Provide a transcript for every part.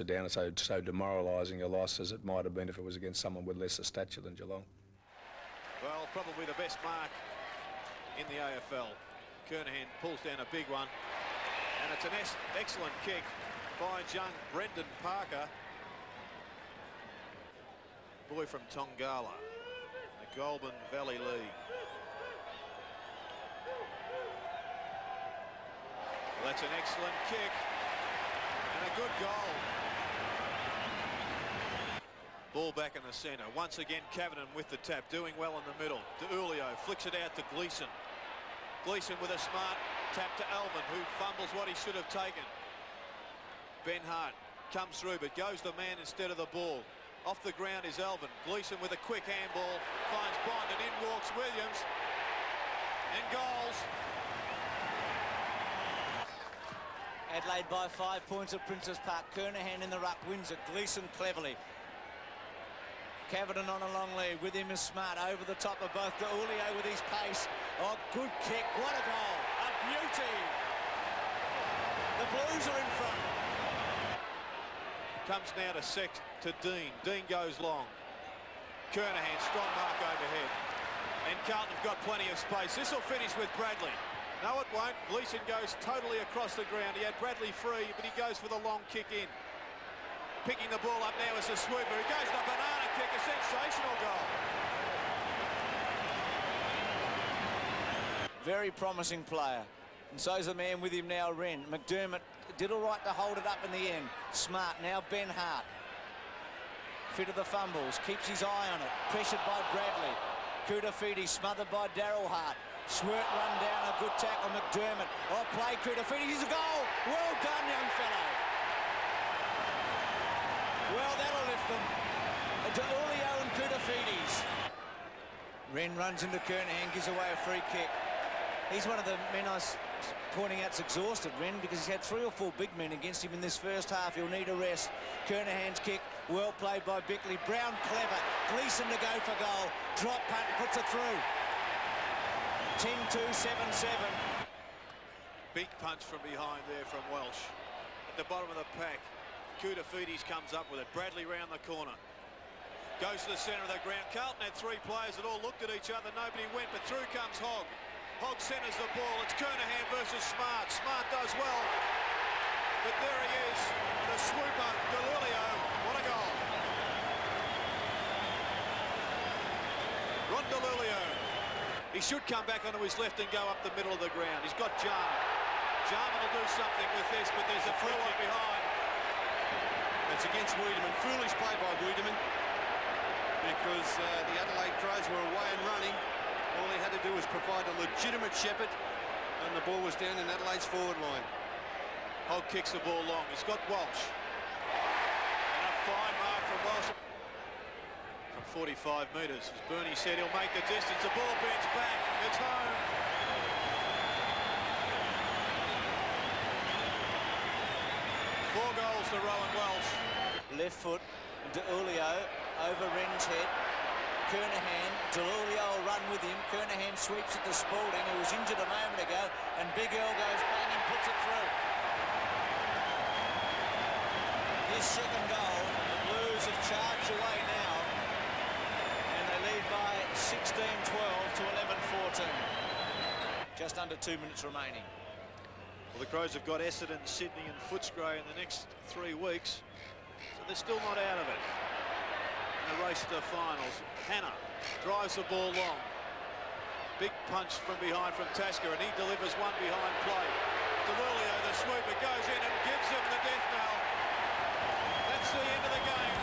down and so demoralising a loss as it might have been if it was against someone with lesser stature than Geelong. Well, probably the best mark in the AFL. Kernahan pulls down a big one, and it's an excellent kick by young Brendan Parker, boy from Tongala, the Goulburn Valley League. Well, that's an excellent kick and a good goal. Ball back in the centre. Once again, Kavanagh with the tap, doing well in the middle. DeUlio flicks it out to Gleeson. Gleeson with a smart tap to Alvin, who fumbles what he should have taken. Ben Hart comes through, but goes the man instead of the ball. Off the ground is Alvin. Gleeson with a quick handball, finds Bond, and in walks Williams. And goals. Adelaide by 5 points at Princes Park. Kernahan in the ruck, wins it. Gleeson cleverly. Kavanagh on a long lead, with him is Smart over the top of both. DeUlio with his pace. Oh, good kick. What a goal. A beauty. The Blues are in front. Comes now to Dean. Dean goes long. Kernahan, strong mark overhead. And Carlton have got plenty of space. This will finish with Bradley. No, it won't. Gleeson goes totally across the ground. He had Bradley free, but he goes for the long kick in. Picking the ball up now as a sweeper. He goes the banana kick, a sensational goal. Very promising player. And so's the man with him now, Wren. McDermott did all right to hold it up in the end. Smart, now Ben Hart. Fit of the fumbles, keeps his eye on it. Pressured by Bradley. Kudafidi smothered by Daryl Hart. Swert run down, a good tackle, McDermott. Oh, play Kudafidi, he's a goal. Well done, young fellow. Well, that'll lift them. DeUlio and Kudafides. Wren runs into Kernahan, gives away a free kick. He's one of the men I was pointing out's exhausted, Wren, because he's had 3 or 4 big men against him in this first half. He'll need a rest. Kernahan's kick, well played by Bickley. Brown clever. Gleeson to go for goal. Drop punt, puts it through. 10-2, 7-7. Big punch from behind there from Welsh. At the bottom of the pack, Kudafides comes up with it. Bradley round the corner. Goes to the centre of the ground. Carlton had 3 players that all looked at each other. Nobody went, but through comes Hogg. Hogg centres the ball. It's Kernahan versus Smart. Smart does well. But there he is. The swooper, DeUlio. What a goal. Ron DeUlio. He should come back onto his left and go up the middle of the ground. He's got Jarman. Jarman will do something with this, but there's a free one behind. It's against Wiedemann. Foolish play by Wiedemann, because the Adelaide Crows were away and running. All he had to do was provide a legitimate shepherd, and the ball was down in Adelaide's forward line. Hogg kicks the ball long. He's got Welsh. And a fine mark from Welsh. From 45 metres. As Bernie said, he'll make the distance. The ball bends back. It's home. Four goals to Rohan Welsh. Left foot, DeUlio over Wren's head. Kernahan, DeUlio will run with him. Kernahan sweeps it to Spalding, who was injured a moment ago, and Big Earl goes bang and puts it through. His second goal, and the Blues have charged away now, and they lead by 16-12 to 11-14. Just under 2 minutes remaining. Well, the Crows have got Essendon, Sydney and Footscray in the next 3 weeks, so they're still not out of it. In the race to the finals, Hannah drives the ball long. Big punch from behind from Tasker, and he delivers one behind play. DeUlio, the sweeper, goes in and gives him the death knell. That's the end of the game.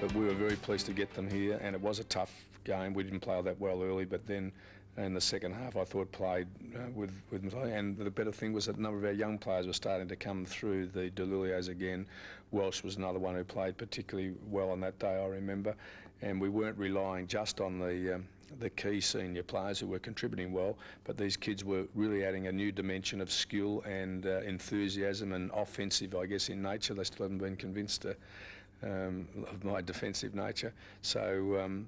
But we were very pleased to get them here, and it was a tough game. We didn't play that well early, but then in the second half I thought played with and the better thing was that a number of our young players were starting to come through. The DeUlios again. Welsh was another one who played particularly well on that day, I remember, and we weren't relying just on the key senior players who were contributing well, but these kids were really adding a new dimension of skill and enthusiasm and offensive, I guess, in nature. They still haven't been convinced of my defensive nature. So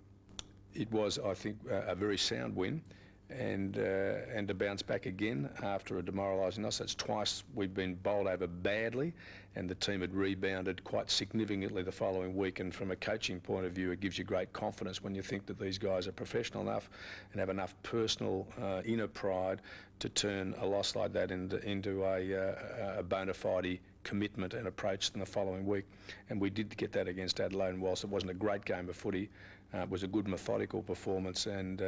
it was, I think, a very sound win. And to bounce back again after a demoralising loss. That's twice we've been bowled over badly, and the team had rebounded quite significantly the following week. And from a coaching point of view, it gives you great confidence when you think that these guys are professional enough and have enough personal inner pride to turn a loss like that into a bona fide commitment and approach in the following week. And we did get that against Adelaide, and whilst it wasn't a great game of footy, it was a good methodical performance, and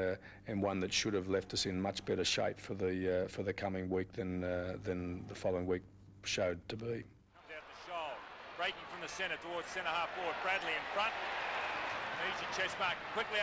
one that should have left us in much better shape for the coming week than the following week showed to be. Comes out the shoal, breaking from the centre towards centre half forward. Bradley in front. Easy chest mark quickly